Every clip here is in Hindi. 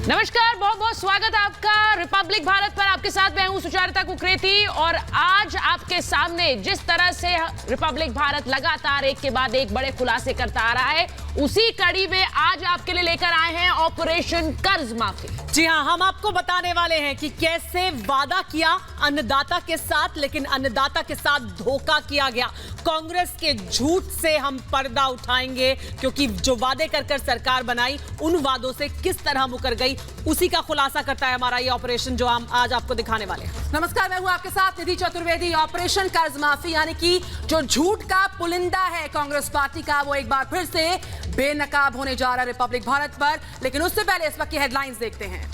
नमस्कार, बहुत बहुत स्वागत है आपका रिपब्लिक भारत पर। आपके साथ मैं हूं सुचारिता कुकरेती और आज आपके सामने जिस तरह से रिपब्लिक भारत लगातार एक के बाद एक बड़े खुलासे करता आ रहा है, उसी कड़ी में आज आपके लिए लेकर आए हैं ऑपरेशन कर्ज माफी। जी हां, हम आपको बताने वाले हैं कि कैसे वादा किया अन्नदाता के साथ, लेकिन अन्नदाता के साथ धोखा किया गया। कांग्रेस के झूठ से हम पर्दा उठाएंगे, क्योंकि जो वादे कर कर सरकार बनाई, उन वादों से किस तरह मुकर गई, उसी का खुलासा करता है हमारा ये ऑपरेशन जो हम आज आपको दिखाने वाले हैं। नमस्कार, मैं हूं आपके साथ निधि चतुर्वेदी। ऑपरेशन कर्ज माफी यानी कि जो झूठ का पुलिंदा है कांग्रेस पार्टी का, वो एक बार फिर से बेनकाब होने जा रहा है रिपब्लिक भारत पर। लेकिन उससे पहले इस वक्त की हेडलाइंस देखते हैं।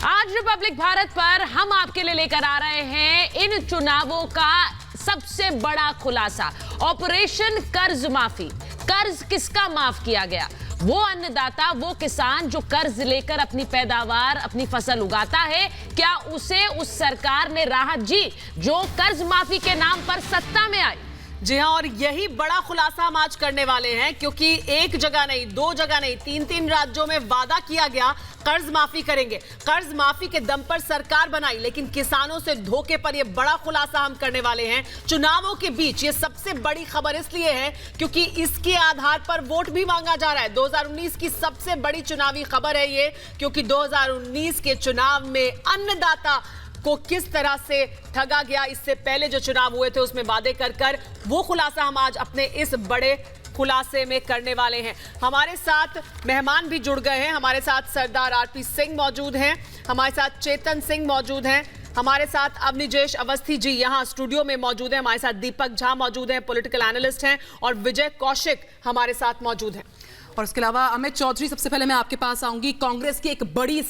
आज रिपब्लिक भारत पर हम आपके लिए लेकर आ रहे हैं इन चुनावों का सबसे बड़ा खुलासा, ऑपरेशन कर्ज माफी। कर्ज किसका माफ किया गया? वो अन्नदाता, वो किसान जो कर्ज लेकर अपनी पैदावार, अपनी फसल उगाता है, क्या उसे उस सरकार ने राहत दी जो कर्ज माफी के नाम पर सत्ता में आई? जी हां, और यही बड़ा खुलासा हम आज करने वाले हैं, क्योंकि एक जगह नहीं, दो जगह नहीं, तीन राज्यों में वादा किया गया कर्ज माफी करेंगे। कर्ज माफी के दम पर सरकार बनाई, लेकिन किसानों से धोखे पर यह बड़ा खुलासा हम करने वाले हैं चुनावों के बीच। यह सबसे बड़ी खबर इसलिए है क्योंकि इसके आधार पर वोट भी मांगा जा रहा है। 2019 की सबसे बड़ी चुनावी खबर है ये, क्योंकि 2019 के चुनाव में अन्नदाता को किस तरह से ठगा गया, इससे पहले जो चुनाव हुए थे उसमें वादे कर कर, वो खुलासा हम आज अपने इस बड़े खुलासे में करने वाले हैं। हमारे साथ मेहमान भी जुड़ गए हैं। हमारे साथ सरदार आरपी सिंह मौजूद हैं, हमारे साथ चेतन सिंह मौजूद हैं, हमारे साथ अवनिजेश अवस्थी जी यहाँ स्टूडियो में मौजूद हैं, हमारे साथ दीपक झा मौजूद हैं, पॉलिटिकल एनालिस्ट हैं, और विजय कौशिक हमारे साथ मौजूद हैं। और इसके अलावा अमित चौधरी, सबसे पहले मैं आपके पास आऊंगी। कांग्रेस की एक बड़ी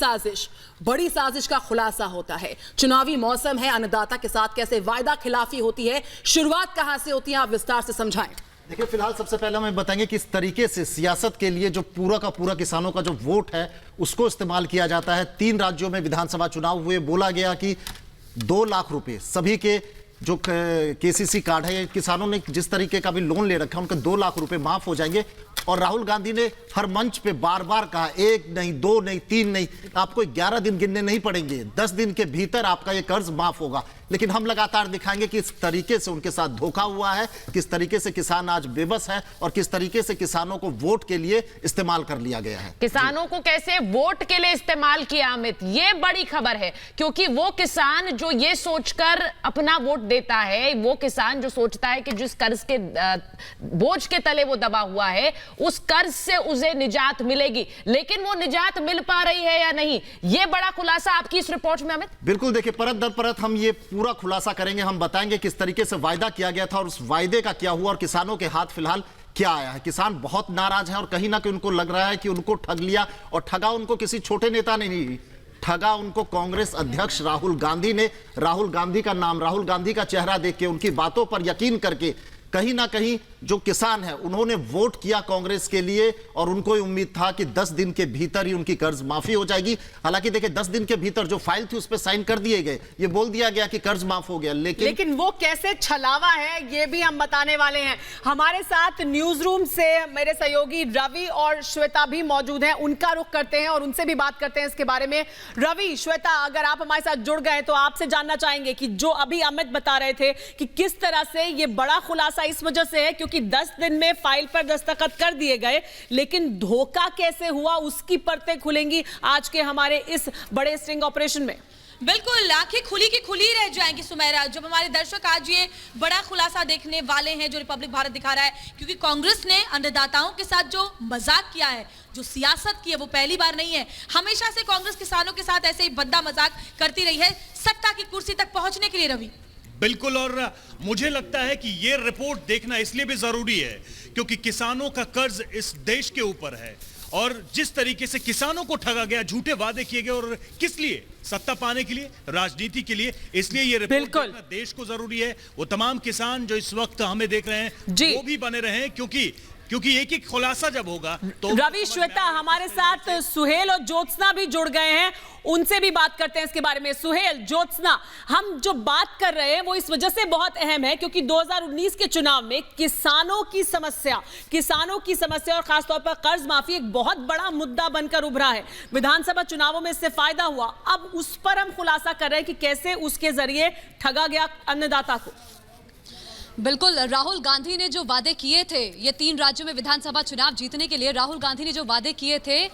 साजिश का खुलासा होता है। चुनावी मौसम है, अन्नदाता के साथ कैसे वायदा खिलाफी होती है, शुरुआत कहां से होती है, आप विस्तार से समझाएं। देखिए, फिलहाल सबसे पहले हमें बताएंगे कि इस तरीके से सियासत के लिए जो पूरा का पूरा किसानों का जो वोट है उसको इस्तेमाल किया जाता है। 3 राज्यों में विधानसभा चुनाव हुए, बोला गया कि 2 लाख रुपए सभी के जो केसीसी कार्ड है, किसानों ने जिस तरीके का भी लोन ले रखा है, उनके 2 लाख रुपए माफ हो जाएंगे। और राहुल गांधी ने हर मंच पे बार बार कहा, 1 नहीं, 2 नहीं, 3 नहीं, आपको 11 दिन गिनने नहीं पड़ेंगे, 10 दिन के भीतर आपका ये कर्ज माफ होगा। लेकिन हम लगातार दिखाएंगे कि इस तरीके से उनके साथ धोखा हुआ है, किस तरीके से किसान आज बेबस है और किस तरीके से किसानों को वोट के लिए इस्तेमाल कर लिया गया है। किसानों को कैसे वोट के लिए इस्तेमाल किया, अमित, ये बड़ी खबर है। क्योंकि वो किसान जो ये सोचकर अपना वोट देता है, वो किसान जो सोचता है कि जिस कर्ज के बोझ के तले वो दबा हुआ है, उस कर्ज से उसे निजात मिलेगी, लेकिन वो निजात मिल पा रही है या नहीं, ये बड़ा खुलासा आपकी इस रिपोर्ट में अमित। बिल्कुल, देखिए, परत दर परत हम ये पूरा खुलासा करेंगे। हम बताएंगे किस तरीके से वायदा किया गया था और उस वायदे का क्या हुआ और किसानों के हाथ फिलहाल क्या आया है। किसान बहुत नाराज है और कहीं ना कहीं उनको लग रहा है कि उनको ठग लिया, और ठगा उनको किसी छोटे नेता ने नहीं, ठगा उनको कांग्रेस अध्यक्ष राहुल गांधी ने। राहुल गांधी का नाम, राहुल गांधी का चेहरा देख के, उनकी बातों पर यकीन करके कहीं ना कहीं जो किसान है उन्होंने वोट किया कांग्रेस के लिए, और उनको उम्मीद था कि 10 दिन के भीतर ही उनकी कर्ज माफी हो जाएगी। हालांकि देखिए, 10 दिन के भीतर जो फाइल थी उस पर साइन कर दिए गए, ये बोल दिया गया कि कर्ज माफ हो गया, लेकिन वो कैसे छलावा है ये भी हम बताने वाले हैं। हमारे साथ न्यूज रूम से मेरे सहयोगी रवि और श्वेता भी मौजूद हैं, उनका रुख करते हैं और उनसे भी बात करते हैं इसके बारे में। रवि, श्वेता, अगर आप हमारे साथ जुड़ गए तो आपसे जानना चाहेंगे कि जो अभी अमित बता रहे थे कि किस तरह से ये बड़ा खुलासा इस वजह से है क्योंकि 10 दिन में फाइल पर दस्तखत कर दिए गए, लेकिन धोखा कैसे हुआ उसकी परतें खुलेंगी आज के हमारे इस बड़े स्टिंग ऑपरेशन में। बिल्कुल, आंखें खुली की खुली रह जाएंगी सुमेरा, जब हमारे दर्शक आज ये बड़ा खुलासा देखने वाले हैं जो रिपब्लिक भारत दिखा रहा है। क्योंकि कांग्रेस ने अन्नदाताओं के साथ जो मजाक किया है, जो सियासत की है, वो पहली बार नहीं है। हमेशा से कांग्रेस किसानों के साथ ऐसे ही भद्दा मजाक करती रही है सत्ता की कुर्सी तक पहुंचने के लिए। रवि, बिल्कुल, और मुझे लगता है कि ये रिपोर्ट देखना इसलिए भी जरूरी है क्योंकि किसानों का कर्ज इस देश के ऊपर है, और जिस तरीके से किसानों को ठगा गया, झूठे वादे किए गए, और किस लिए, सत्ता पाने के लिए, राजनीति के लिए, इसलिए ये रिपोर्ट देखना देश को जरूरी है। वो तमाम किसान जो इस वक्त हमें देख रहे हैं वो भी बने रहे, क्योंकि क्योंकि एक एक खुलासा जब होगा तो रवि, श्वेता, हमारे साथ सुहेल और ज्योत्सना भी जुड़ गए हैं, उनसे भी बात करते हैं इसके बारे में। सुहेल, ज्योत्सना, हम जो बात कर रहे हैं वो इस वजह से बहुत अहम है क्योंकि 2019 के चुनाव में किसानों की समस्या और खासतौर पर कर्ज माफी एक बहुत बड़ा मुद्दा बनकर उभरा है। विधानसभा चुनावों में इससे फायदा हुआ, अब उस पर हम खुलासा कर रहे हैं कि कैसे उसके जरिए ठगा गया अन्नदाता को। बिल्कुल, राहुल गांधी ने जो वादे किए थे, ये 3 राज्यों में विधानसभा चुनाव जीतने के लिए राहुल गांधी ने जो वादे किए थे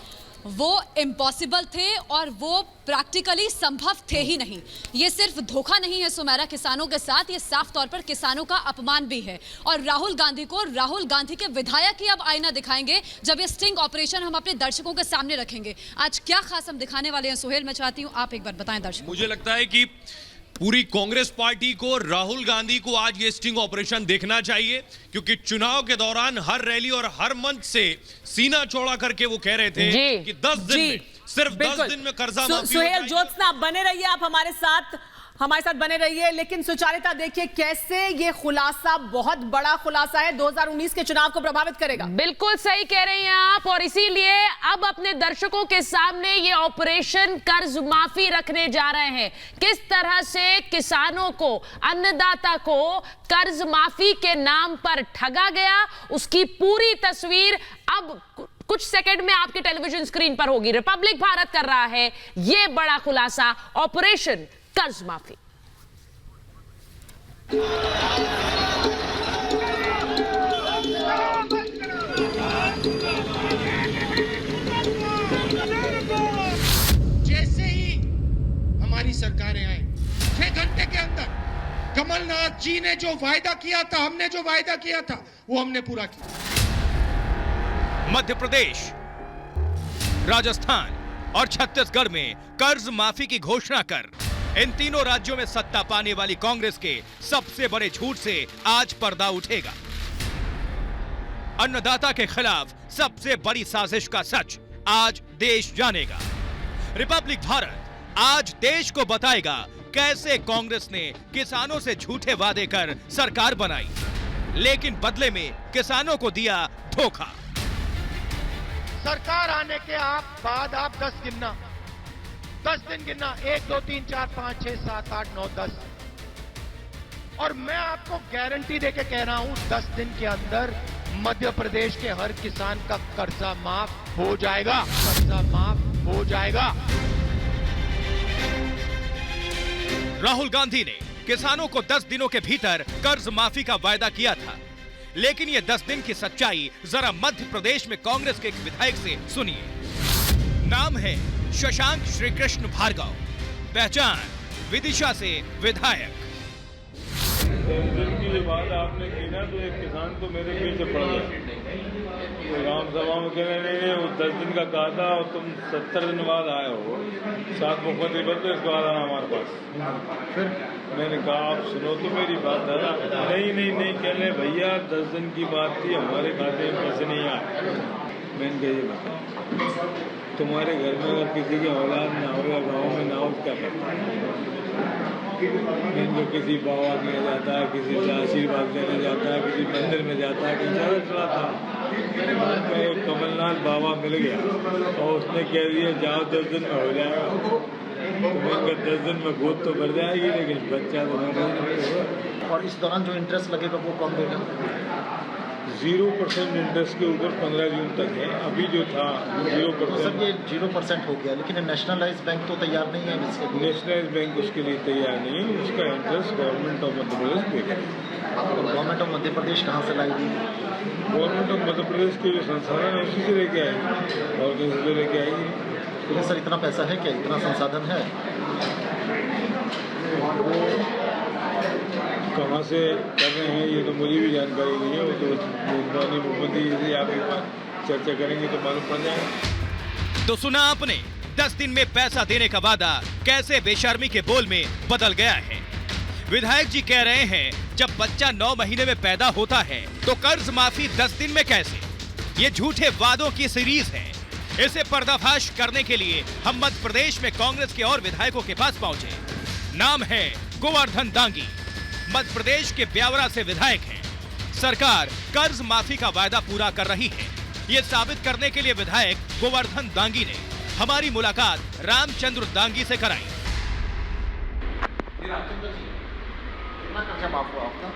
वो इम्पॉसिबल थे और वो प्रैक्टिकली संभव थे ही नहीं। ये सिर्फ धोखा नहीं है सुमेरा किसानों के साथ, ये साफ तौर पर किसानों का अपमान भी है। और राहुल गांधी के विधायक ही अब आईना दिखाएंगे जब ये स्टिंग ऑपरेशन हम अपने दर्शकों के सामने रखेंगे। आज क्या खास हम दिखाने वाले हैं सुहेल, मैं चाहती हूँ आप एक बार बताएं दर्शकों। मुझे लगता है कि पूरी कांग्रेस पार्टी को, राहुल गांधी को आज ये स्टिंग ऑपरेशन देखना चाहिए क्योंकि चुनाव के दौरान हर रैली और हर मंच से सीना चौड़ा करके वो कह रहे थे कि 10 दिन में, सिर्फ 10 दिन में कर्जा माफी। सुहेल, ज्योत्सना, बने रहिए आप हमारे साथ बने रहिए। लेकिन सुचारिता, देखिए कैसे ये खुलासा, बहुत बड़ा खुलासा है, 2019 के चुनाव को प्रभावित करेगा। बिल्कुल सही कह रही हैं आप, और इसीलिए अब अपने दर्शकों के सामने ये ऑपरेशन कर्ज माफी रखने जा रहे हैं। किस तरह से किसानों को, अन्नदाता को कर्ज माफी के नाम पर ठगा गया, उसकी पूरी तस्वीर अब कुछ सेकंड में आपके टेलीविजन स्क्रीन पर होगी। रिपब्लिक भारत कर रहा है ये बड़ा खुलासा, ऑपरेशन कर्ज माफी। जैसे ही हमारी सरकारें आई, 6 घंटे के अंदर कमलनाथ जी ने जो वायदा किया था, हमने जो वायदा किया था, वो हमने पूरा किया। मध्य प्रदेश, राजस्थान और छत्तीसगढ़ में कर्ज माफी की घोषणा कर इन तीनों राज्यों में सत्ता पाने वाली कांग्रेस के सबसे बड़े झूठ से आज पर्दा उठेगा। अन्नदाता के खिलाफ सबसे बड़ी साजिश का सच आज देश जानेगा। रिपब्लिक भारत आज देश को बताएगा कैसे कांग्रेस ने किसानों से झूठे वादे कर सरकार बनाई, लेकिन बदले में किसानों को दिया धोखा। सरकार आने के बाद आप 10 दिन गिनना, 1 2 3 4 5 6 7 8 9 10, और मैं आपको गारंटी देके कह रहा हूं 10 दिन के अंदर मध्य प्रदेश के हर किसान का कर्जा माफ हो जाएगा, कर्जा माफ हो जाएगा। राहुल गांधी ने किसानों को 10 दिनों के भीतर कर्ज माफी का वायदा किया था, लेकिन ये 10 दिन की सच्चाई जरा मध्य प्रदेश में कांग्रेस के एक विधायक से सुनिए। नाम है शशांक श्रीकृष्ण भार्गव, पहचान विदिशा से विधायक। 10 दिन की बात आपने की ना, तो एक किसान तो मेरे पीछे पड़ गया। तो राम सभा में कहने नहीं, वो 10 दिन का कहा था और तुम 70 दिन बाद आए हो, 7 मुख्यमंत्री बदले, इसके बाद आना हमारे पास। फिर मैंने कहा आप सुनो तो मेरी बात दादा। नहीं कहने भैया 10 दिन की बात थी, हमारे खाते में पैसे नहीं आए। मैंने कहा ये बता, तुम्हारे घर में अगर किसी की औलाद ना हो या गाँव में ना हो क्या करता है? इनको किसी बाबा दिया जाता है, किसी से आशीर्वाद देने जाता है, किसी मंदिर में जाता है, किसी जगह चलाता है। एक कमलनाथ बाबा मिल गया और उसने कह दिया जाओ 10 दिन में हो जाएगा। तो मैं 10 दिन में गोद तो भर जाएगी, लेकिन बच्चा तो नहीं होगा। और इस दौरान जो इंटरेस्ट लगेगा वो कौन देगा? 0% इंटरेस्ट के ऊपर 15 जून तक है। अभी जो था 0%। सर ये 0% हो गया, लेकिन नेशनलाइज बैंक तो तैयार नहीं है इसके लिए। नेशनलाइज बैंक उसके लिए तैयार नहीं है, उसका interest government of Madhya Pradesh पे करेगी। और गवर्नमेंट ऑफ मध्य प्रदेश कहाँ से लाएगी? गवर्नमेंट ऑफ मध्य प्रदेश के जो संसाधन है उसी से लेके आएगी, और कहीं से लेके आएगी। तो सर इतना पैसा है क्या, इतना संसाधन है? कहाँ से कर रहे हैं ये तो मुझे भी जानकारी नहीं है, वो तो मुख्यमंत्री जी आप एक बार चर्चा करेंगे तो मालूम पड़ जाएगा। तो सुना आपने, 10 दिन में पैसा देने का वादा कैसे बेशर्मी के बोल में बदल गया है। विधायक जी कह रहे हैं जब बच्चा 9 महीने में पैदा होता है तो कर्ज माफी 10 दिन में कैसे? ये झूठे वादों की सीरीज है। इसे पर्दाफाश करने के लिए हम मध्य प्रदेश में कांग्रेस के और विधायकों के पास पहुंचे। नाम है गोवर्धन दांगी, मध्य प्रदेश के ब्यावरा से विधायक हैं। सरकार कर्ज माफी का वायदा पूरा कर रही है। ये साबित करने के लिए विधायक गोवर्धन दांगी ने हमारी मुलाकात रामचंद्र दांगी से कराई। कितना कर्जा माफ हुआ आपका?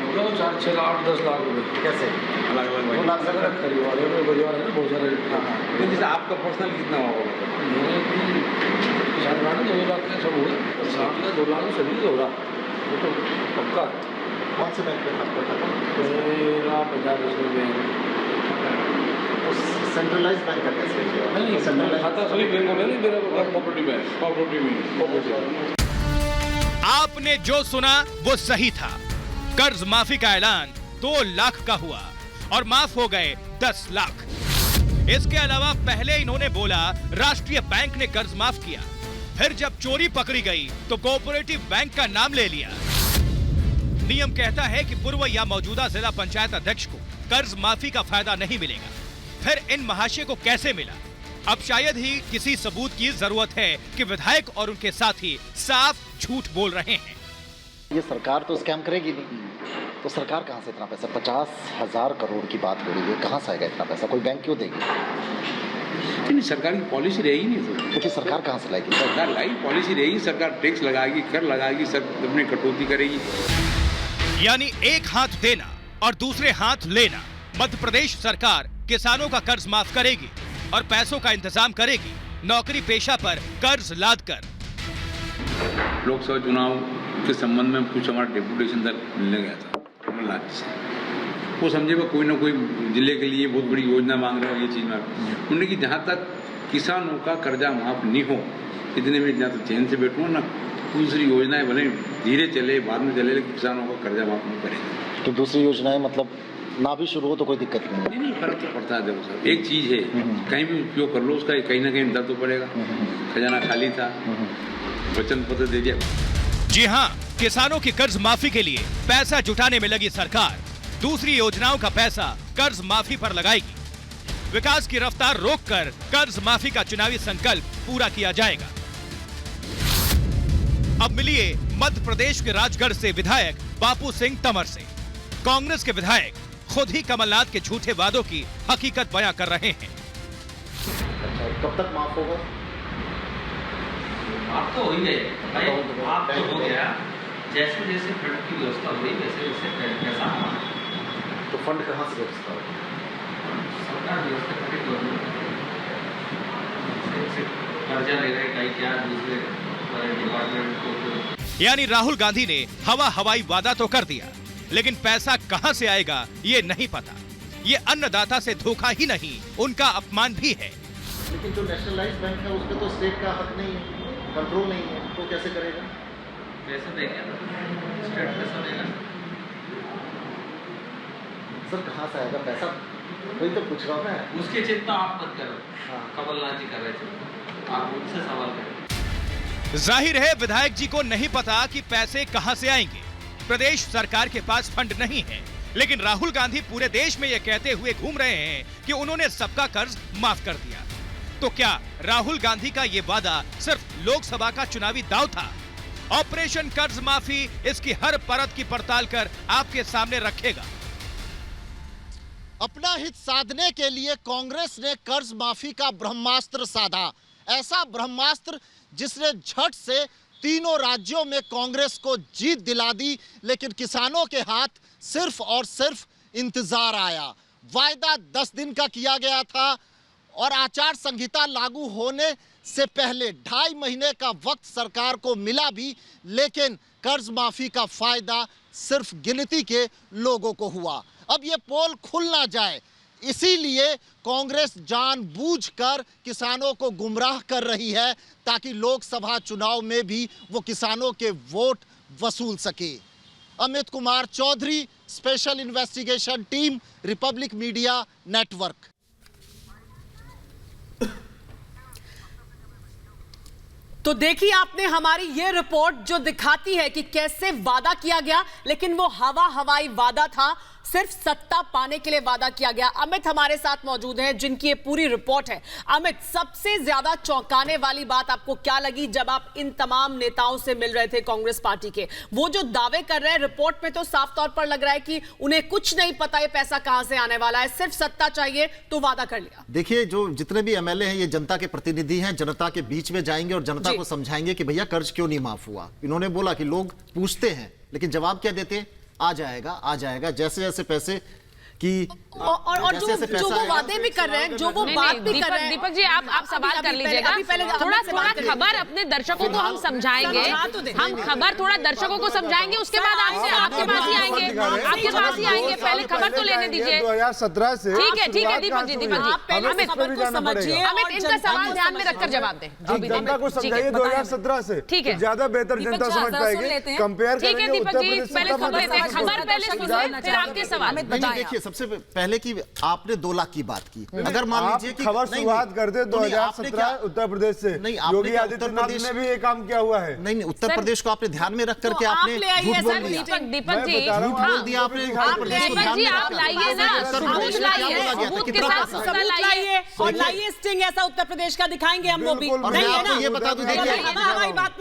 तो 4-6 लाख 10 लाख रुपए कैसे? अलग अलग 2 लाख से ज़्यादा? परिवार है, परिवार है ना बहुत सारे। जैसे आपका पर्सनल कितना होगा? मेरे भी किसान कार्ड 2 लाख का सब हुआ, 7 लाख 2 लाख सभी हो रहा, वो तो पक्का। कौन से बैंक में खाता था? मेरा 50 बैंक सेंट्रलाइज बैंक का कैसे? नहीं, खाता सभी बैंकों में नहीं, मेरा कोऑपरेटिव बैंक, कोऑपरेटिव। आपने जो सुना वो सही था। कर्ज माफी का ऐलान 2 लाख का हुआ और माफ हो गए 10 लाख। इसके अलावा पहले इन्होंने बोला राष्ट्रीय बैंक ने कर्ज माफ किया, फिर जब चोरी पकड़ी गई तो कोऑपरेटिव बैंक का नाम ले लिया। नियम कहता है कि पूर्व या मौजूदा जिला पंचायत अध्यक्ष को कर्ज माफी का फायदा नहीं मिलेगा। फिर इन महाशय को कैसे मिला? अब शायद ही किसी सबूत की जरूरत है कि विधायक और उनके साथी साफ झूठ बोल रहे हैं। ये सरकार तो स्कैम करेगी नहीं, तो सरकार कहाँ से इतना पैसा? 50,000 करोड़ की बात हो रही है, कहाँ से आएगा इतना पैसा? कोई बैंक क्यों देगी? नहीं, सरकार की पॉलिसी रहेगी नहीं तो फिर सरकार कहाँ से लाएगी? सरकार लाएगी, पॉलिसी रहेगी, सरकार टैक्स लगाएगी, कर लगाएगी, सब अपनी कटौती करेगी। यानी एक हाथ देना और दूसरे हाथ लेना। मध्य प्रदेश सरकार किसानों का कर्ज माफ करेगी और पैसों का इंतजाम करेगी नौकरी पेशा पर कर्ज लाद कर। लोकसभा चुनाव के संबंध में कुछ हमारा डेपुटेशन तक मिलने गया था कमलनाथ से। वो समझे वो कोई ना कोई जिले के लिए बहुत बड़ी योजना मांग रहे हो, ये चीज मांग। उन्होंने कि जहाँ तक किसानों का कर्जा माफ नहीं हो इतने में ना तो चैन से बैठूँ ना दूसरी योजनाएं भले धीरे चले बाद में चले, लेकिन किसानों का कर्जा माफ नहीं करेंगे। तो दूसरी योजनाएं मतलब ना भी शुरू हो तो कोई दिक्कत नहीं है? नहीं, फर्क तो पड़ता है। देखो सर, एक चीज है कहीं भी उपयोग कर लो उसका कहीं ना कहीं डर तो पड़ेगा। खजाना खाली था, वचन पत्र दे दिया। जी हाँ, किसानों की कर्ज माफी के लिए पैसा जुटाने में लगी सरकार दूसरी योजनाओं का पैसा कर्ज माफी पर लगाएगी। विकास की रफ्तार रोककर कर्ज माफी का चुनावी संकल्प पूरा किया जाएगा। अब मिलिए मध्य प्रदेश के राजगढ़ से विधायक बापू सिंह तंवर से। कांग्रेस के विधायक खुद ही कमलनाथ के झूठे वादों की हकीकत बयां कर रहे हैं। कब तक माफ होगा? आप तो हो ही गए भाई, आप तो हो गया। जैसे जैसे फंड की व्यवस्था हो गई वैसे वैसे पैसा आना। तो फंड कहाँ से व्यवस्था होगी? सरकार व्यवस्था करेगी, कर्जा ले रहे कहीं क्या दूसरे डिपार्टमेंट को। यानी राहुल गांधी ने हवाई वादा तो कर दिया, लेकिन पैसा कहां से आएगा ये नहीं पता। ये अन्नदाता से धोखा ही नहीं, उनका अपमान भी है। लेकिन जो नेशनलाइज बैंक है उसमें तो स्टेट का हक नहीं है, कंट्रोल नहीं है, तो कैसे करेगा? पैसा देंगे ना, स्टेट पैसा देगा। सर कहाँ से आएगा पैसा? वही तो पूछ रहा हूँ मैं। उसकी चिंता आप मत करो, कमलनाथ जी कर रहे थे, आप उनसे सवाल करें। जाहिर है विधायक जी को नहीं पता कि पैसे कहां से आएंगे। प्रदेश सरकार के पास फंड नहीं है, लेकिन राहुल गांधी पूरे देश में ये कहते हुए घूम रहे हैं कि उन्होंने सबका कर्ज माफ कर दिया। तो क्या राहुल गांधी का ये वादा सिर्फ लोकसभा का चुनावी दांव था? ऑपरेशन कर्ज माफी इसकी हर परत की पड़ताल कर आपके सामने रखेगा। अपना हित साधने के लिए कांग्रेस ने कर्ज माफी का ब्रह्मास्त्र साधा। ऐसा ब्रह्मास्त्र जिसने झट से तीनों राज्यों में कांग्रेस को जीत दिला दी, लेकिन किसानों के हाथ सिर्फ और सिर्फ इंतजार आया। वायदा 10 दिन का किया गया था और आचार संहिता लागू होने से पहले 2.5 महीने का वक्त सरकार को मिला भी, लेकिन कर्ज माफी का फायदा सिर्फ गिनती के लोगों को हुआ। अब ये पोल खुल ना जाए, इसीलिए कांग्रेस जानबूझकर किसानों को गुमराह कर रही है ताकि लोकसभा चुनाव में भी वो किसानों के वोट वसूल सके। Amit Kumar Chaudhary, special investigation team, Republic media network. तो देखिए आपने हमारी ये रिपोर्ट जो दिखाती है कि कैसे वादा किया गया, लेकिन वो हवाई वादा था, सिर्फ सत्ता पाने के लिए वादा किया गया। अमित हमारे साथ मौजूद हैं जिनकी ये पूरी रिपोर्ट है। अमित, सबसे ज्यादा चौंकाने वाली बात आपको क्या लगी जब आप इन तमाम नेताओं से मिल रहे थे कांग्रेस पार्टी के? वो जो दावे कर रहे हैं रिपोर्ट में तो साफ तौर पर लग रहा है कि उन्हें कुछ नहीं पता ये पैसा कहां से आने वाला है, सिर्फ सत्ता चाहिए तो वादा कर लिया। देखिए, जो जितने भी एमएलए हैं ये जनता के प्रतिनिधि हैं, जनता के बीच में जाएंगे और जनता को समझाएंगे कि भैया कर्ज क्यों नहीं माफ हुआ। इन्होंने बोला कि लोग पूछते हैं लेकिन जवाब क्या देते हैं? आ जाएगा, जैसे जैसे पैसे की और जो वो वादे भी कर रहे हैं, जो वो बात भी कर रहे हैं। दीपक जी, आप सवाल कर लीजिएगा। थोड़ा खबर अपने दर्शकों को हम समझाएंगे, हम खबर थोड़ा दर्शकों को समझाएंगे, उसके बाद आपके पास ही आएंगे। पहले खबर तो लेने दीजिए। 2017 से ठीक है दीपक जी, अमित समझिए, अमित इनका सवाल ध्यान में रखकर जवाब दें। जनता को समझाइए 2017 से, ठीक है, ज्यादा बेहतर जनता समझ पाएगी। कंपेयर ठीक है दीपक जी, पहले खबर पहले सुनिए, फिर आपके सवाल। देखिए, सबसे पहले की आपने 2 लाख की बात की। अगर मान लीजिए कि खबर शुरुआत करते 2017 उत्तर प्रदेश से, योगी आदित्यनाथ ने भी ये काम किया हुआ है। नहीं, उत्तर प्रदेश को आपने ध्यान में रख करके आपने झूठ बोल दिया। दीपक जी, बोल दिया आपने उत्तर प्रदेश को ध्यान में आप लाइए ना, सबूत लाइए, सबूत के साथ सबूत लाइए और लाइए स्टिंग ऐसा उत्तर प्रदेश का दिखाएंगे हम वो भी। मैं आपको ये बता दूं,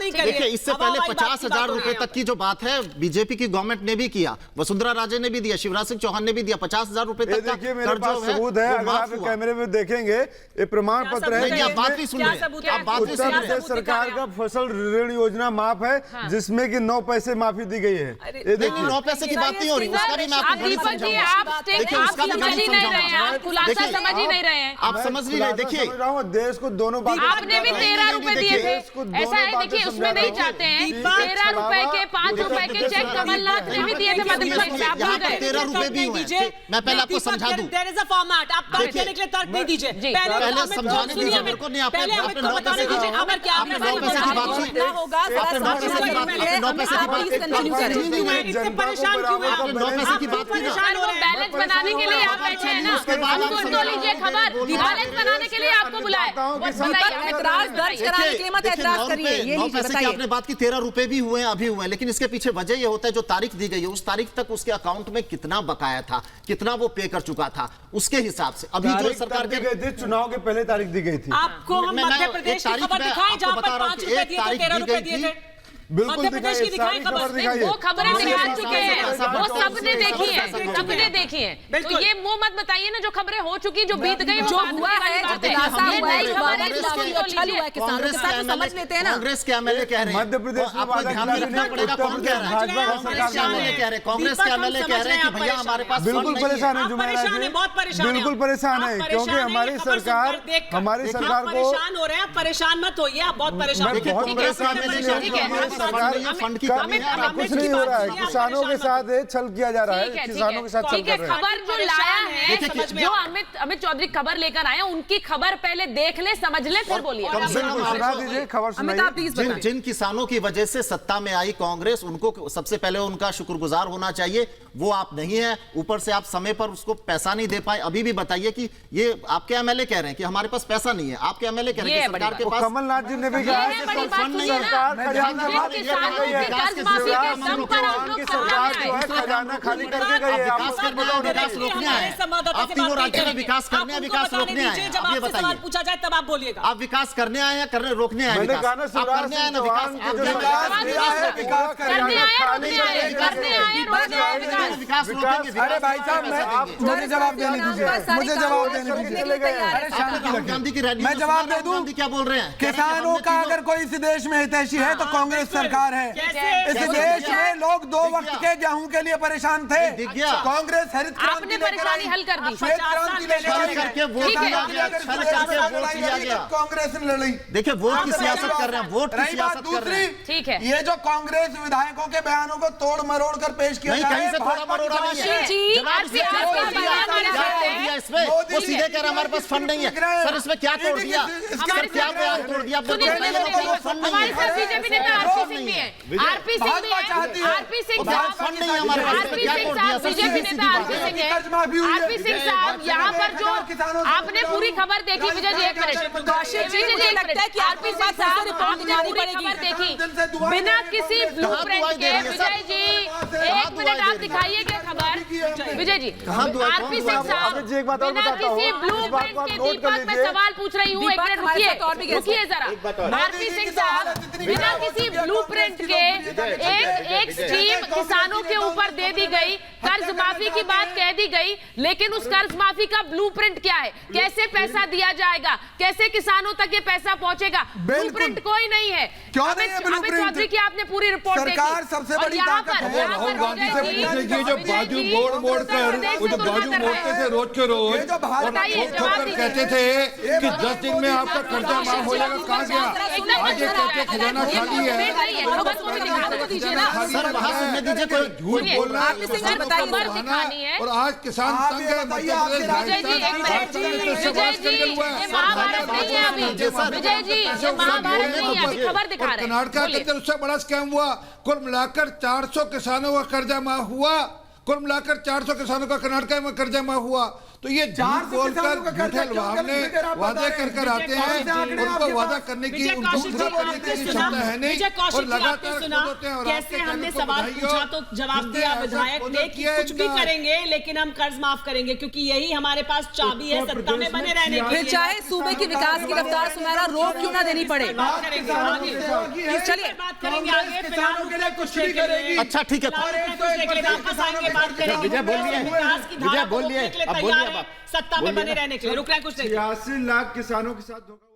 देखिए इससे पहले 50,000 रुपए तक की जो बात है बीजेपी की गवर्नमेंट ने भी किया, वसुंधरा राजे ने भी दिया, शिवराज सिंह चौहान ने भी दिया। 50,000 रुपए तक का देखिए मेरे पास सबूत है, अगर आप कैमरे में देखेंगे ये प्रमाण पत्र है कि बात भी सुन रहे हैं। उत्तर प्रदेश सरकार का फसल ऋण योजना माफ है, जिसमें कि 9 पैसे माफी दी गई है। ये देखिए 9 पैसे की बात नहीं हो रही, उसका भी मैं आपको दीपक जी, आप समझ ही नहीं रहे हैं, आप खुलासा समझ ही नहीं रहे हैं। आप समझ नहीं रहे। देखिए, देश को दोनों बात, आपने भी 13 रुपए दिए थे, ऐसा है। देखिए, उसमें नहीं चाहते हैं 13 रुपए के 5 रुपए के चेक कमलनाथ ने भी दिए थे मध्य प्रदेश में, आप भूल गए। 13 रुपए भी हुए। मैं पहले आपको समझा दूं, फॉर्मेट आप तर्क देने के लिए तर्क नहीं दीजिए, पहले समझाने दीजिए मेरे को। नहीं, आपने 9 पैसे की बात की, आपने 9 पैसे की बात की, आपने 9 पैसे की बात की, 9 पैसे की बात की, इतने परेशान क्यों हैं आप? 9 पैसे की बात की ना, बैलेंस बनाने के लिए आप बैठे हैं ना, सुन तो लीजिए खबर, बैलेंस बनाने के लिए आपको बुलाए। एतराज दर्ज कराने के लिए मत एतराज करिए। ये 9 पैसे की आपने बात की, 13 रुपए भी हुए अभी हुए, लेकिन इसके पीछे वजह ये होता है जो तारीख दी गई है उस तारीख तक उसके अकाउंट में कितना बकाया था, कितना वो पे कर चुका था, उसके हिसाब से अभी जो सरकार दी गई थी, चुनाव के पहले तारीख दी गई थी। आपको हम मध्य प्रदेश की खबर दिखाएं जहां पर 5 रुपए दिए थे, 13 रुपए दिए थे। बिल्कुल दिखाइए, सारी खबर दिखाइए। वो खबरें दिखा चुके हैं, वो सबने देखी है, सबने देखी है। तो ये मुंह मत बताइए ना, जो खबरें हो चुकी, जो बीत गई, जो हुआ है, समझ लेते हैं ना। कांग्रेस के एमएलए कह रहे हैं, मध्य प्रदेश में आपको ध्यान में रखना पड़ेगा कौन कह रहा है। कांग्रेस के एमएलए कह रहे हैं कि भैया हमारे पास बिल्कुल परेशान है, बहुत परेशान, बिल्कुल परेशान है, क्योंकि हमारी सरकार को परेशान हो रहे हैं। परेशान मत होइए, आप बहुत परेशान। फंड की कमी है, कुछ नहीं हो रहा है, किसानों के साथ छल किया जा रहा है, किसानों के साथ छल कर रहे हैं। खबर जो लाया है, जो अमित चौधरी खबर लेकर आए, उनकी खबर पहले देख ले, समझ ले, फिर बोलिए। सुना दीजिए, खबर सुनाइए। जिन किसानों की वजह से सत्ता में आई कांग्रेस, उनको सबसे पहले उनका शुक्रगुजार होना चाहिए। वो आप नहीं है, ऊपर से आप समय पर उसको पैसा नहीं दे पाए। अभी भी बताइए कि ये आपके एमएलए कह रहे हैं कि हमारे पास पैसा नहीं है, आपके एमएलए कह रहे हैं सरकार के पास। कमलनाथ जी ने भी कहा है कि फंड नहीं है, सरकार जो है खजाना खाली करके गई है। विकास करने और विकास रोकने आए, आप तीनों राज्यों में विकास करने हैं, विकास रोकने आए हैं। अब ये बताइए, पूछा जाए तब आप बोलिएगा, आप विकास करने आए हैं, करने रोकने आए हैं? मैंने कहा ना, करने आए ना विकास, अरे भाई साहब, मुझे जवाब देने दीजिए, मुझे जवाब देने दीजिए। राहुल गांधी की रैली मैं जवाब दे दूं? क्या बोल रहे हैं? किसानों का अगर कोई इस देश में हितैषी है तो कांग्रेस सरकार है। इस देश में लोग 2 वक्त के गेहूं के लिए परेशान थे, कांग्रेस हरित क्रांति परेशानी हल कर दी, श्वेत क्रांति करके वोट दिया गया, कांग्रेस ने लड़ी। देखिए वोट की सियासत कर रहे हैं, वोट की सियासत कर रहे हैं। ठीक है, ये जो कांग्रेस विधायकों के बयानों को तोड़ मरोड़ कर पेश किया नहीं, कहीं से थोड़ा मरोड़ा नहीं है। वो सीधे कह रहे हमारे पास फंड नहीं है। सर इसमें क्या तोड़ दिया, सर क्या बयान तोड़ दिया? हमारे साथ बीजेपी नेता आरपी सिंह भी है, आरपी सिंह भी है, आरपी सिंह साहब, फंड नहीं है हमारे पास, आरपी क्या सिंह तोड़ साहब, दिया? बीजेपी नेता आरपी सिंह है। आरपी सिंह साहब, यहाँ पर जो आपने पूरी खबर देखी, विजय जी एक मिनट, कौशिक जी, मुझे लगता है कि आरपी सिंह साहब आपने पूरी खबर देखी बिना किसी ब्लूप्रिंट के। विजय जी एक मिनट आप दिखाइएगा खबर। विजय जी, आरपी सिंह साहब बिना किसी ब्लूप्रिंट के, दीपक मैं सवाल पूछ रही हूँ, एक मिनट रुकिए जरा। आरपी सिंह साहब बिना किसी ब्लूप्रिंट के एक स्कीम किसानों के ऊपर दे दी गई, कर्ज माफी की बात कह दी गई, लेकिन उस कर्ज माफी का ब्लूप्रिंट क्या है, कैसे पैसा दिया जाएगा, कैसे किसानों तक ये पैसा पहुंचेगा? ब्लूप्रिंट कोई नहीं है। क्यों नहीं है अमित चौधरी की आपने पूरी रिपोर्ट देखी। सरकार सबसे बड़ी ताकत है। राहुल गांधी से पूछे कि जो बाजू मोड़ कर वो जो बाजू मोड़ते थे रोज के रोज और ठोकर कहते थे कि 10 दिन में आपका कर्जा माफ हो जाएगा, कहाँ गया? आज ये कहते खजाना खाली है। सर वहां सुनने दीजिए, कोई झूठ बोल रहा है और आज किसान तंग है। कर्नाटका के अंदर उससे बड़ा स्कैम हुआ, कुल मिलाकर 400 किसानों का कर्जा माफ हुआ, कुल मिलाकर 400 किसानों का कर्नाटक में कर्जा माफ हुआ। तो ये झूठ बोलकर झूठे ने वादे कर आते हैं, उनको वादा करने की उनको पूरा करने की क्षमता है नहीं और लगातार कैसे हमने सवाल पूछा तो जवाब दिया विधायक ने कि कुछ भी करेंगे लेकिन हम कर्ज माफ करेंगे, क्योंकि यही हमारे पास चाबी है सत्ता में बने रहने की। चाहे सूबे की विकास की रफ्तार सुमेरा रोक क्यों ना देनी पड़े। चलिए बात करेंगे आगे, किसानों के लिए कुछ नहीं करेगी। अच्छा ठीक है, वापस आएंगे, बात करेंगे। विजय बोलिए, विजय बोलिए, अब बोलिए अब आप। सत्ता में बने रहने के लिए रुक रहे हैं कुछ नहीं। 86 लाख किसानों के साथ धोखा।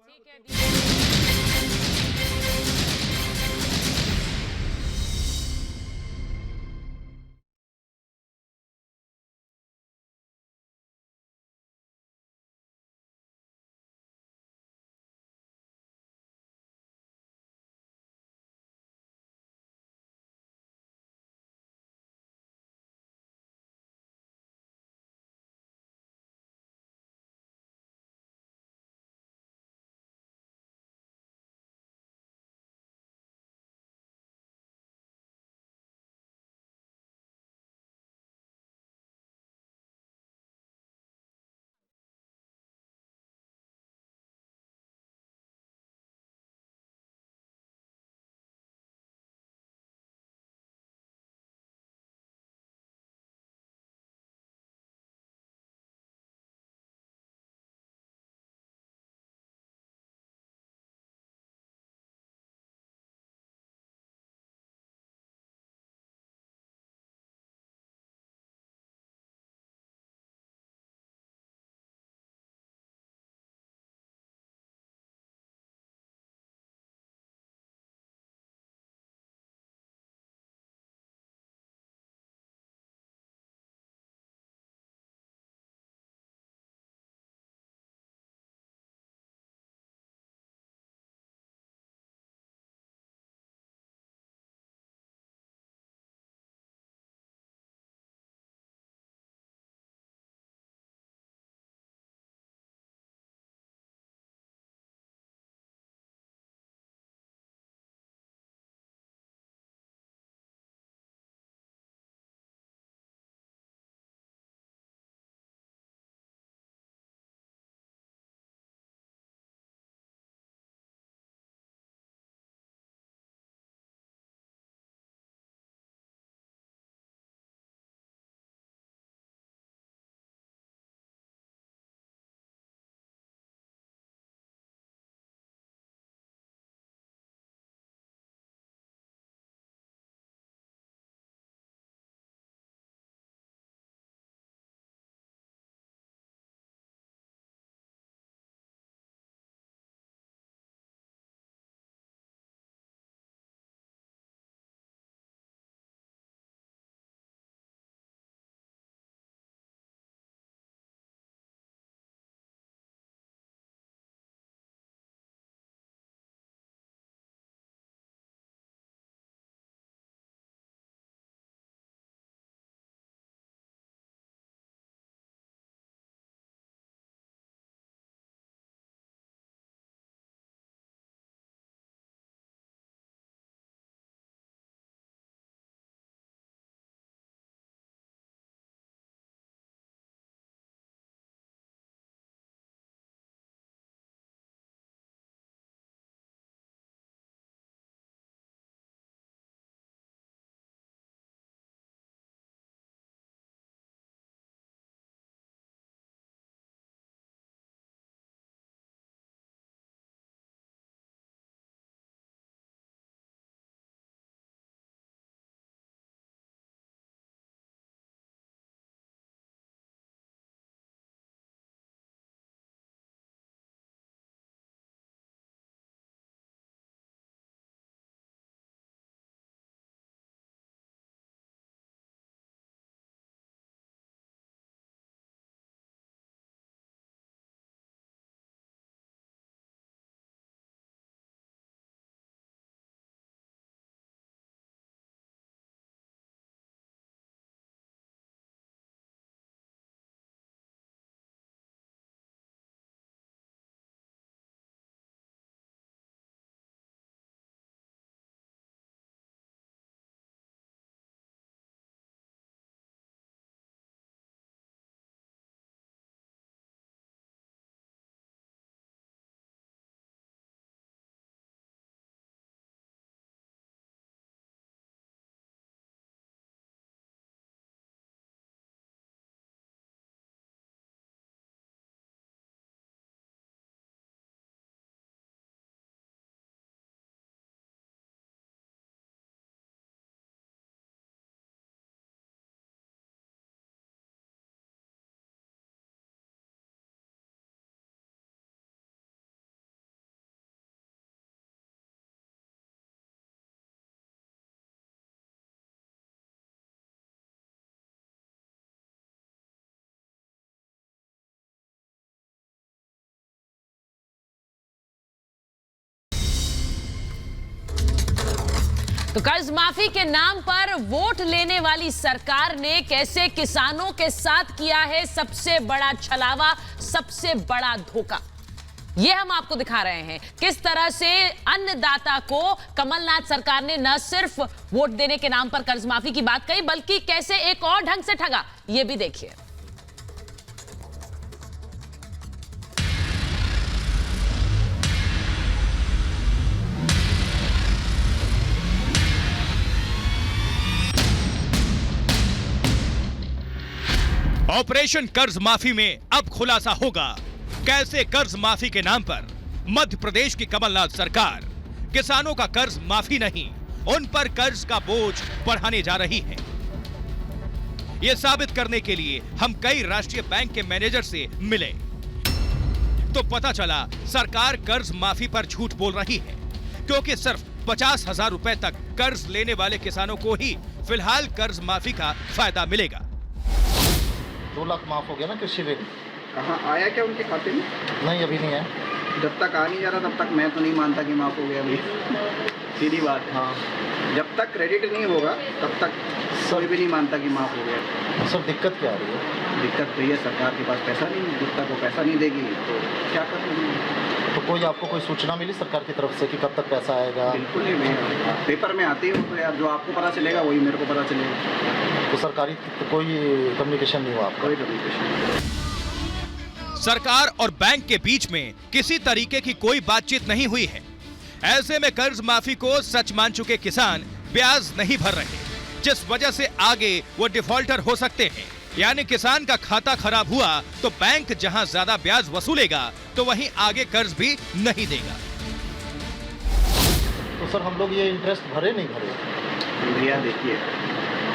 तो कर्ज माफी के नाम पर वोट लेने वाली सरकार ने कैसे किसानों के साथ किया है सबसे बड़ा छलावा, सबसे बड़ा धोखा। यह हम आपको दिखा रहे हैं किस तरह से अन्नदाता को कमलनाथ सरकार ने न सिर्फ वोट देने के नाम पर कर्ज माफी की बात कही, बल्कि कैसे एक और ढंग से ठगा। यह भी देखिए। ऑपरेशन कर्ज माफी में अब खुलासा होगा कैसे कर्ज माफी के नाम पर मध्य प्रदेश की कमलनाथ सरकार किसानों का कर्ज माफी नहीं, उन पर कर्ज का बोझ बढ़ाने जा रही है। यह साबित करने के लिए हम कई राष्ट्रीय बैंक के मैनेजर से मिले तो पता चला सरकार कर्ज माफी पर झूठ बोल रही है, क्योंकि सिर्फ 50,000 रुपए तक कर्ज लेने वाले किसानों को ही फिलहाल कर्ज माफी का फायदा मिलेगा। 2 लाख माफ हो गया ना कृषि ऋण। कहाँ आया क्या उनके खाते में? नहीं, अभी नहीं है। जब तक आ नहीं जा रहा तब तक मैं तो नहीं मानता कि माफ हो गया अभी। सीधी बात। हाँ, जब तक क्रेडिट नहीं होगा तब तक कोई भी नहीं मानता कि माफ हो गया। सर दिक्कत क्या आ रही है? दिक्कत तो ये सरकार के पास पैसा नहीं है, जब तक वो पैसा नहीं देगी तो क्या करेंगे। तो कोई आपको कोई सूचना मिली सरकार की तरफ से कि कब तक पैसा आएगा? बिल्कुल नहीं, मैं पेपर में आती हूँ तो यार जो आपको पता चलेगा वही मेरे को पता चलेगा। तो सरकारी तो कोई कम्युनिकेशन नहीं हुआ आपका? कोई कम्युनिकेशन। सरकार और बैंक के बीच में किसी तरीके की कोई बातचीत नहीं हुई है। ऐसे में कर्ज माफी को सच मान चुके किसान ब्याज नहीं भर रहे, जिस वजह से आगे वो डिफॉल्टर हो सकते हैं। यानी किसान का खाता खराब हुआ तो बैंक जहां ज्यादा ब्याज वसूलेगा तो वहीं आगे कर्ज भी नहीं देगा। तो सर हम लोग ये इंटरेस्ट भरे नहीं भरे? भैया देखिए,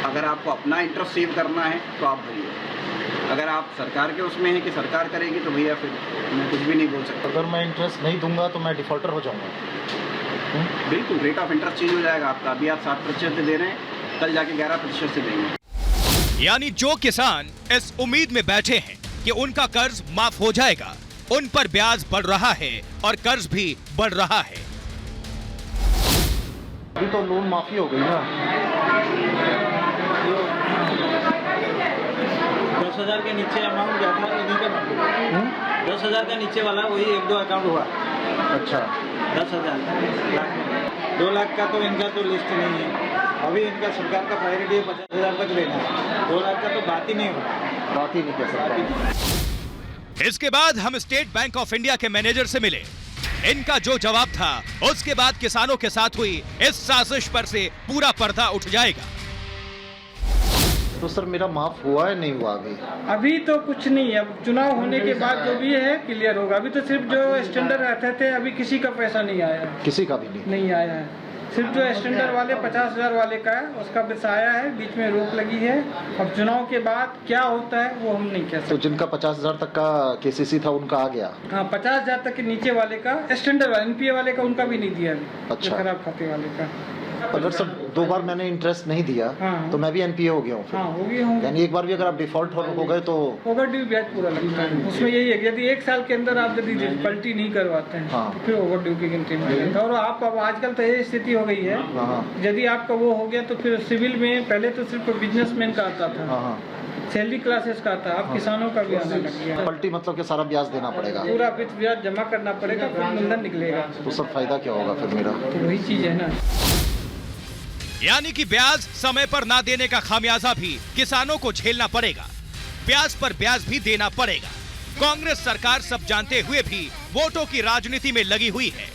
अगर आपको अपना इंटरेस्ट सेव करना है तो आप भरिए, अगर आप सरकार के उसमें हैं कि सरकार करेगी तो भैया फिर मैं कुछ भी नहीं बोल सकता। अगर मैं इंटरेस्ट नहीं दूंगा तो मैं डिफॉल्टर हो जाऊंगा। बिल्कुल, रेट ऑफ इंटरेस्ट चेंज हो जाएगा आपका। अभी आप 7% दे रहे हैं, कल जाके 11% से देंगे। यानी जो किसान इस उम्मीद में बैठे हैं कि उनका कर्ज माफ हो जाएगा, उन पर ब्याज बढ़ रहा है और कर्ज भी बढ़ रहा है। अभी तो लोन माफी हो गई ना। 10,000 के नीचे अमाउंट गया था, 10,000 का नीचे वाला वही 1-2 अकाउंट हुआ। अच्छा, 10,000 2 लाख का तो इनका तो लिस्ट नहीं है। अभी इनका सरकार का प्रायोरिटी है 50,000 तक देना है। 2 लाख का तो बात ही नहीं हो रहा, बात ही नहीं कर सकता। इसके बाद हम स्टेट बैंक ऑफ इंडिया के मैनेजर से मिले। इनका जो जवाब था उसके बाद किसानों के साथ हुई इस साजिश पर से पूरा पर्दा उठ जाएगा। तो सर मेरा माफ हुआ है नहीं हुआ? अभी तो कुछ नहीं है, अब चुनाव होने के बाद जो भी है क्लियर होगा। अभी तो सिर्फ जो स्टैंडर्ड रहते थे अभी किसी का पैसा नहीं आया है। किसी का भी नहीं आया है। सिर्फ जो स्टैंडर्ड वाले 50,000 वाले का है उसका बस आया है, बीच में रोक लगी है। अब चुनाव के बाद क्या होता है वो हम नहीं कह सकते। तो जिनका 50,000 तक का केसीसी था उनका आ गया? हाँ, 50,000 तक के नीचे वाले का, स्टैंडर्ड वाले एनपीए वाले का उनका भी नहीं दिया अभी। अच्छा, खराब खाते वाले का। अगर सब 2 बार मैंने इंटरेस्ट नहीं दिया तो मैं भी एनपीए हो गया हूँ। हाँ, हो गया हूँ। यानी एक बार भी अगर आप डिफॉल्ट हो गए तो ओवरड्यू ब्याज पूरा लगता है। उसमें यही है कि यदि 1 साल के अंदर आप यदि पलटी नहीं करवाते हैं तो फिर ओवरड्यू की गिनती में आता है। और आप अब आजकल तो ये स्थिति हो गई है, यदि आपका वो हो गया तो फिर सिविल में पहले तो सिर्फ बिजनेसमैन का आता था, सैलरी क्लासेस का आता, अब किसानों का भी आने लग गया। पलटी मतलब कि सारा ब्याज देना पड़ेगा, पूरा ब्याज जमा करना पड़ेगा, फिर मुंडन निकलेगा। तो सर फायदा क्या होगा फिर मेरा? तो वही चीज है ना। यानी कि ब्याज समय पर ना देने का खामियाजा भी किसानों को झेलना पड़ेगा, ब्याज पर ब्याज भी देना पड़ेगा। कांग्रेस सरकार सब जानते हुए भी वोटों की राजनीति में लगी हुई है।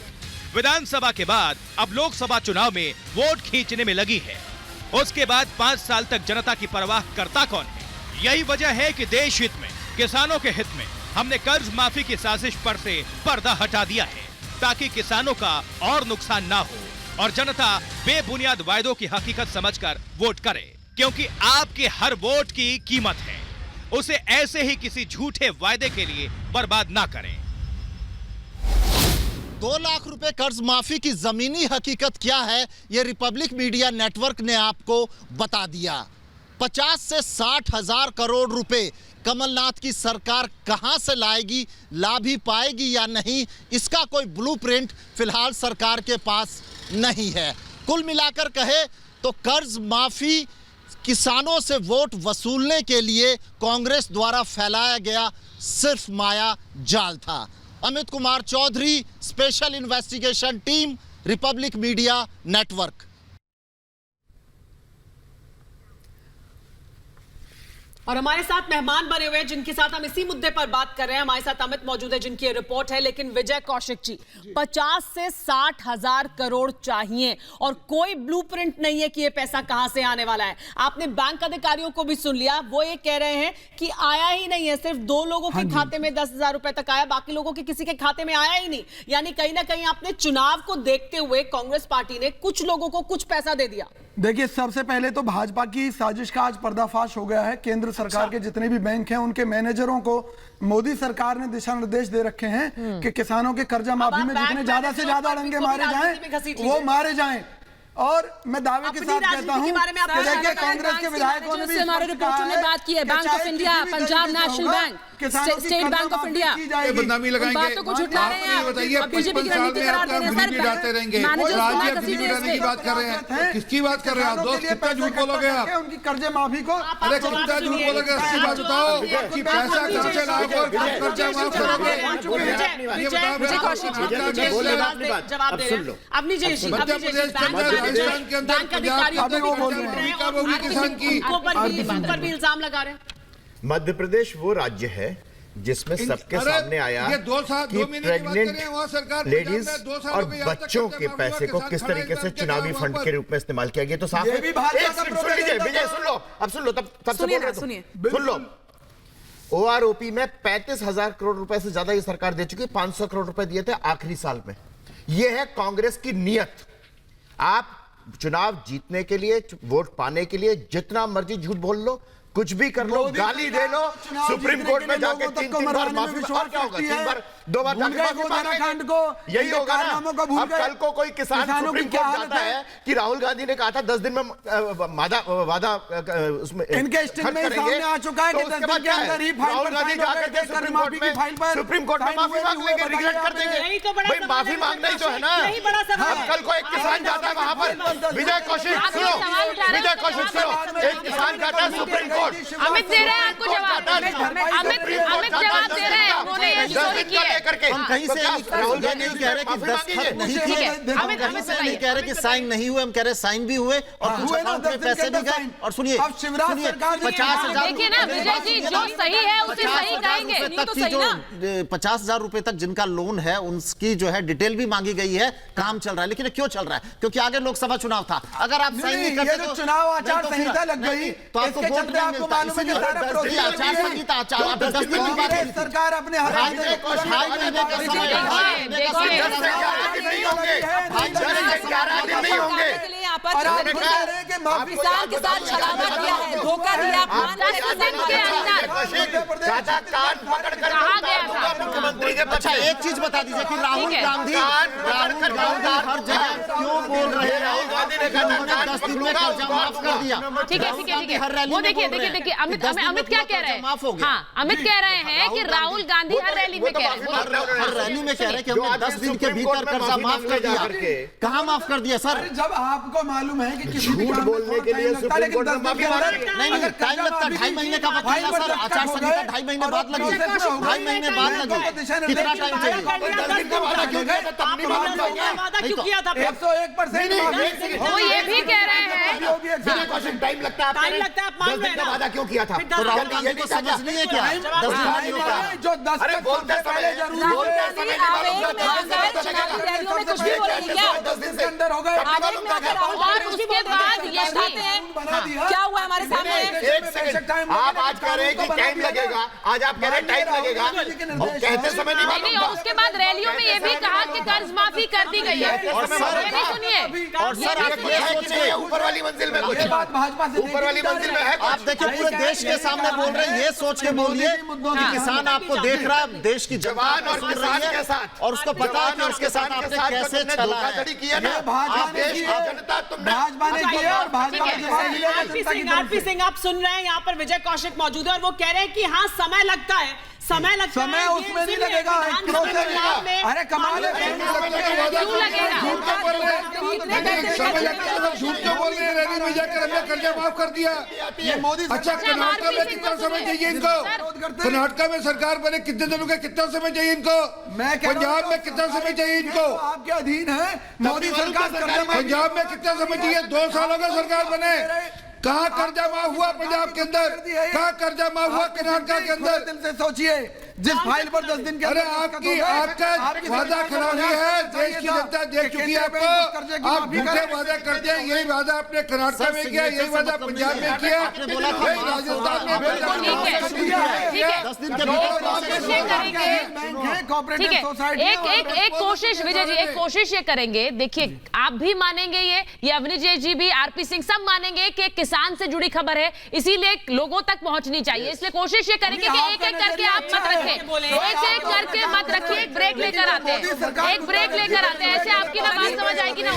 विधानसभा के बाद अब लोकसभा चुनाव में वोट खींचने में लगी है। उसके बाद 5 साल तक जनता की परवाह करता कौन है? यही वजह है कि देश हित में, किसानों के हित में हमने कर्ज माफी की साजिश पर से पर्दा हटा दिया है, ताकि किसानों का और नुकसान ना हो और जनता बेबुनियाद वायदों की हकीकत समझकर वोट करे, क्योंकि आपके हर वोट की कीमत है। उसे ऐसे ही किसी झूठे वायदे के लिए बर्बाद ना करें। 2 लाख रुपए कर्ज माफी की जमीनी हकीकत क्या है, ये रिपब्लिक मीडिया नेटवर्क ने आपको बता दिया। 50 से 60,000 करोड़ रुपए कमलनाथ की सरकार कहां से लाएगी, ला भी पाएगी या नहीं, इसका कोई ब्लूप्रिंट फिलहाल सरकार के पास नहीं है। कुल मिलाकर कहे तो कर्ज माफी किसानों से वोट वसूलने के लिए कांग्रेस द्वारा फैलाया गया सिर्फ माया जाल था। Amit Kumar Chaudhary, special investigation team, Republic media network. और हमारे साथ मेहमान बने हुए हैं जिनके साथ हम इसी मुद्दे पर बात कर रहे हैं। हमारे साथ अमित मौजूद है जिनकी रिपोर्ट है। लेकिन विजय कौशिक जी, 50 से 60 हजार करोड़ चाहिए और कोई ब्लूप्रिंट नहीं है कि ये पैसा कहां से आने वाला है। आपने बैंक अधिकारियों को भी सुन लिया, वो ये कह रहे हैं कि आया ही नहीं है, सिर्फ 2 लोगों के खाते में 10,000 रुपए तक आया, बाकी लोगों के किसी के खाते में आया ही नहीं। यानी कहीं ना कहीं आपने चुनाव को देखते हुए कांग्रेस पार्टी ने कुछ लोगों को कुछ पैसा दे दिया। देखिए, सबसे पहले तो भाजपा की साजिश का आज पर्दाफाश हो गया है। केंद्र सरकार के जितने भी बैंक हैं उनके मैनेजरों को मोदी सरकार ने दिशा निर्देश दे रखे हैं कि किसानों के कर्जा माफी में जितने ज्यादा से ज्यादा डंगे मारे जाएं वो मारे जाएं। और मैं दावे के साथ कहता हूं कि देखिए, कांग्रेस के विधायकों ने भी हमारे रिपोर्टर ने बात की है, bank of India, Punjab national bank, state bank of India, बदनामी लगाएंगे, बातों को झुठला रहे हैं। बताइए 55 साल में आप बीजेपी डालते रहेंगे, राज्य बीजेपी डालने की बात कर रहे हैं, किसकी बात कर रहे हैं आप दोस्त? कितना झूठ बोलोगे आप? उनकी कर्जे माफी को, अरे कितना झूठ बोलोगे? इसकी बात बताओ कि पैसा खर्चे लाओगे और कर्जा माफ करोगे। ये बताओ, राजस्थान के अंदर इल्जाम लगा रहे हैं। मध्य प्रदेश वो राज्य है जिसमें सबके सामने आया कि प्रेग्नेंट लेडीज और बच्चों के पैसे को किस तरीके से चुनावी फंड के रूप में इस्तेमाल किया गया। तो साफ है, सुन लीजिए विजय, सुन लो, अब सुन लो, तब से बोल रहे सुन लो। OROP में 35,000 करोड़ रुपए से ज्यादा ये सरकार दे चुकी है, 500 करोड़ रुपए दिए थे आखिरी साल में। यह है कांग्रेस की नीयत। आप चुनाव जीतने के लिए, वोट पाने के लिए जितना मर्जी झूठ बोल लो, कुछ भी कर लो, गाली दे लो, सुप्रीम कोर्ट में जाके 3 बार माफी, और क्या होगा? 3 बार 2 बार जाके माफी मांगेंगे, यही होगा ना। अब कल को कोई किसान सुप्रीम कोर्ट जाता है कि राहुल गांधी ने कहा था 10 दिन में वादा उसमें इनके स्टेटमेंट में सामने आ चुका है कि 10 दिन के अंदर ही फाइल राहुल गांधी जाकर के सुप्रीम कोर्ट में माफी मांग लेंगे, रिग्रेट कर देंगे। भाई माफी मांगना ही तो है ना। अब कल को एक किसान जाता है वहां पर, विजय कौशिक सुनो, विजय कौशिक सुनो, एक किसान जाता है सुप्रीम कोर्ट, अमित दे रहे हैं आपको जवाब, अमित जवाब दे रहे हैं, उन्होंने ये चोरी की है। हम कहीं से राहुल गांधी नहीं कह रहे कि दस्तखत नहीं किए, हम कहीं से नहीं कह रहे कि साइन नहीं हुए, हम कह रहे साइन भी हुए और कुछ अकाउंट में पैसे भी गए। और सुनिए, 50,000, देखिए ना विजय जी, जो सही है उसे सही कहेंगे, नहीं तो सही ना। 50,000 रुपए तक जिनका लोन है उनकी जो है डिटेल भी मांगी गई है, काम चल रहा है। लेकिन क्यों चल रहा है? क्योंकि आगे लोकसभा चुनाव था। अगर आप साइन नहीं करते तो चुनाव आचार संहिता लग गई, तो आपको वोट नहीं मिलता। इसीलिए आचार संहिता, 10 दिन की बात है। सरकार अपने किसान के साथ छलावा किया है, धोखा दिया, मुख्यमंत्री के। अच्छा, एक चीज बता दीजिए कि राहुल गांधी हर जगह क्यों बोल रहे हैं? राहुल गांधी ने 10 दिन में कर्जा माफ कर दिया। ठीक है, वो देखिए अमित क्या कह रहे हैं? हाँ, अमित कह रहे हैं कि राहुल गांधी हर रैली में कह रहे हैं, हर रैली में कह रहे हैं कि हमने 10 दिन के भीतर कर्जा माफ कर दिया। कहाँ माफ कर दिया सर? जब आपको मालूम है कि झूठ बोलने के लिए सुप्रीम कोर्ट में माफी मांगी। नहीं, टाइम लगता, 2.5 महीने का वक्त लगा सर। आचार संहिता 2.5 महीने बाद लगी, 2.5 महीने बाद लगी। कितना टाइम चाहिए? 10 दिन का वादा क्यों किया था? तब नहीं माफ किया था। 101% वो ये भी कह रहे हैं, टाइम लगता है, 10 दिन का वादा क्यों किया था? तो राहुल गांधी को समझ नहीं है क्या? 10 दिन बाद नहीं होगा। जो 10 अरे बोलते समय और उसके बाद ये क्या हुआ हमारे सामने? एक सेकंड, आप आज कह रहे हैं कि टाइम लगेगा, आज आप कह रहे हैं टाइम लगेगा, और कहते समय नहीं नहीं, और उसके बाद रैलियों में ये भी कहा कि कर्ज माफी कर दी गई है। और सुनिए, और सर आप ये सोचिए, ऊपर वाली मंजिल में कुछ ऊपर वाली मंजिल में है। आप देखिए, पूरे देश के सामने बोल रहे हैं, ये सोच के बोलिए कि किसान आपको देख रहा है, देश की जवान और किसान के साथ, और उसको पता है कि उसके साथ आपने कैसे धोखाधड़ी किया ना। भाजपा ने किया और भाजपा आरपी सिंह, आप सुन रहे हैं, यहाँ पर विजय कौशिक मौजूद है और वो कह रहे हैं कि हाँ समय लगता है, समय लगता है, समय उसमें नहीं लगेगा, अरे कमाल है, क्यों लगेगा? झूठ क्यों बोल रहे हैं? रैली में जाकर हमने कर्जा माफ कर दिया। ये मोदी अच्छा, कर्नाटक में कितना समय चाहिए इनको? कर्नाटक में सरकार बने कितने दिनों का, कितना समय चाहिए इनको? पंजाब में कितना समय चाहिए इनको? आपके अधीन है मोदी सरकार। पंजाब में कितना समय चाहिए? 2 सालों का सरकार बने, कहाँ कर्जा माफ हुआ? पंजाब के अंदर कहाँ कर्जा माफ हुआ? कर्नाटक के अंदर दिल से सोचिए, जिस फाइल पर 10 दिन के अरे आपका वादा खिलाफी है, देश की जनता देख चुकी है आपको। आप झूठे वादा करते हैं, यही वादा आपने कर्नाटक में किया, यही वादा पंजाब में किया, यही राजस्थान में एक कोशिश, विजय जी, एक कोशिश ये करेंगे। देखिए, आप भी मानेंगे ये अवनीश जी भी, आरपी सिंह सब मानेंगे कि किसान से जुड़ी खबर है, इसीलिए लोगों तक पहुंचनी चाहिए। इसलिए कोशिश ये करेंगे कि एक एक करके आप मत रखें, एक एक करके मत रखिए। एक ब्रेक लेकर आते हैं, एक ब्रेक लेकर आते हैं, ऐसे आपकी ना बात समझ आएगी ना।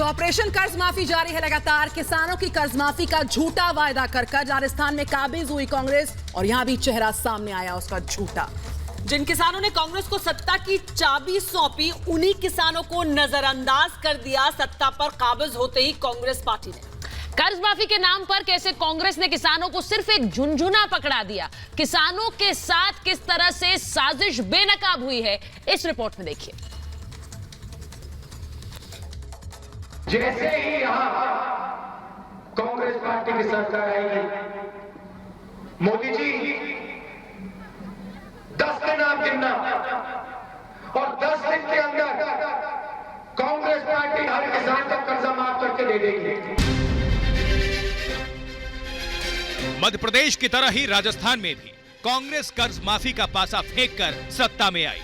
ऑपरेशन कर्ज माफी जारी है लगातार। किसानों की कर्ज माफी का झूठा वायदा कर राजस्थान में काबिज हुई कांग्रेस और यहां भी चेहरा सामने आया उसका झूठा। जिन किसानों ने कांग्रेस को सत्ता की चाबी सौंपी, उन्हीं किसानों को नजरअंदाज कर दिया सत्ता पर काबिज होते ही कांग्रेस पार्टी ने। कर्ज माफी के नाम पर कैसे कांग्रेस ने किसानों को सिर्फ एक झुनझुना पकड़ा दिया, किसानों के साथ किस तरह से साजिश बेनकाब हुई है, इस रिपोर्ट में देखिए। जैसे ही यहां कांग्रेस पार्टी की सरकार आएगी, मोदी जी 10 दिन आप गिनना और 10 दिन के अंदर कांग्रेस पार्टी हर किसान का कर्जा माफ करके दे देगी। मध्य प्रदेश की तरह ही राजस्थान में भी कांग्रेस कर्ज माफी का पासा फेंककर सत्ता में आई।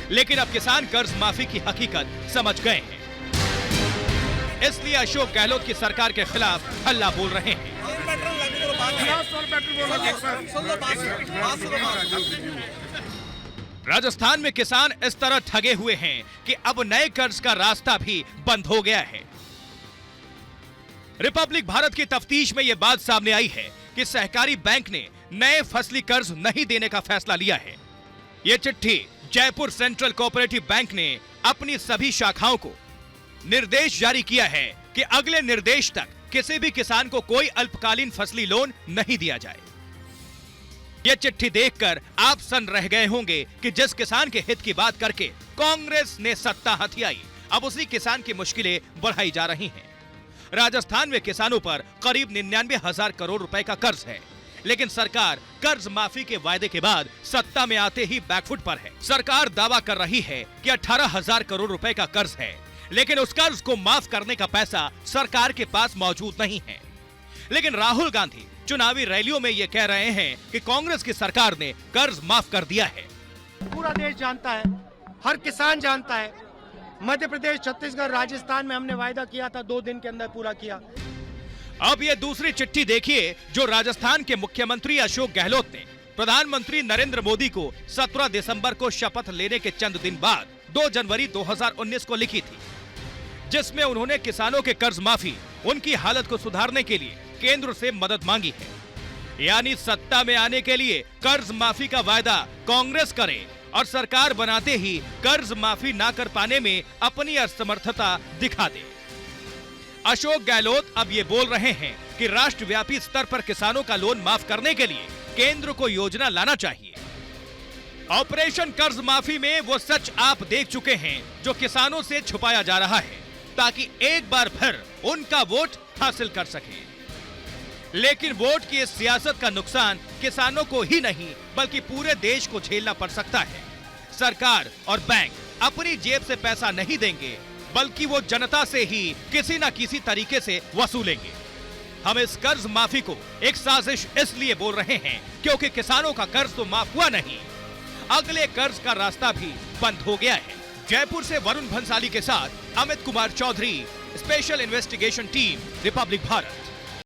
लेकिन अब किसान कर्ज माफी की हकीकत समझ गए हैं, इसलिए अशोक गहलोत की सरकार के खिलाफ हल्ला बोल रहे हैं। राजस्थान में किसान इस तरह ठगे हुए हैं कि अब नए कर्ज का रास्ता भी बंद हो गया है। रिपब्लिक भारत की तफ्तीश में यह बात सामने आई है कि सहकारी बैंक ने नए फसली कर्ज नहीं देने का फैसला लिया है। यह चिट्ठी जयपुर सेंट्रल कोऑपरेटिव बैंक ने अपनी सभी शाखाओं को निर्देश जारी किया है कि अगले निर्देश तक किसी भी किसान को कोई अल्पकालीन फसली लोन नहीं दिया जाए। यह चिट्ठी देखकर आप सन रह गए होंगे कि जिस किसान के हित की बात करके कांग्रेस ने सत्ता हथियाई, अब उसी किसान की मुश्किलें बढ़ाई जा रही हैं। राजस्थान में किसानों पर करीब 99,000 करोड़ रुपए का कर्ज है, लेकिन सरकार कर्ज माफी के वायदे के बाद सत्ता में आते ही बैकफुट पर है। सरकार दावा कर रही है कि 18,000 करोड़ रुपए का कर्ज है, लेकिन उस कर्ज को माफ करने का पैसा सरकार के पास मौजूद नहीं है। लेकिन राहुल गांधी चुनावी रैलियों में ये कह रहे हैं कि कांग्रेस की सरकार ने कर्ज माफ कर दिया है। पूरा देश जानता है, हर किसान जानता है, मध्य प्रदेश, छत्तीसगढ़, राजस्थान में हमने वायदा किया था, 2 दिन के अंदर पूरा किया। अब ये दूसरी चिट्ठी देखिए जो राजस्थान के मुख्यमंत्री अशोक गहलोत ने प्रधानमंत्री नरेंद्र मोदी को 17 दिसंबर को शपथ लेने के चंद दिन बाद 2 जनवरी 2019 को लिखी थी, जिसमें उन्होंने किसानों के कर्ज माफी, उनकी हालत को सुधारने के लिए केंद्र से मदद मांगी है। यानी सत्ता में आने के लिए कर्ज माफी का वायदा कांग्रेस करे और सरकार बनाते ही कर्ज माफी ना कर पाने में अपनी असमर्थता दिखा दे। अशोक गहलोत अब ये बोल रहे हैं कि राष्ट्रव्यापी स्तर पर किसानों का लोन माफ करने के लिए केंद्र को योजना लाना चाहिए। ऑपरेशन कर्ज माफी में वो सच आप देख चुके हैं जो किसानों से छुपाया जा रहा है, ताकि एक बार फिर उनका वोट हासिल कर सके। लेकिन वोट की इस सियासत का नुकसान किसानों को ही नहीं बल्कि पूरे देश को झेलना पड़ सकता है। सरकार और बैंक अपनी जेब से पैसा नहीं देंगे, बल्कि वो जनता से ही किसी न किसी तरीके से वसूलेंगे। हम इस कर्ज माफी को एक साजिश इसलिए बोल रहे हैं क्योंकि किसानों का कर्ज तो माफ हुआ नहीं, अगले कर्ज का रास्ता भी बंद हो गया है। जयपुर से वरुण भंसाली के साथ Amit Kumar Chaudhary, special investigation team, Republic Bharat.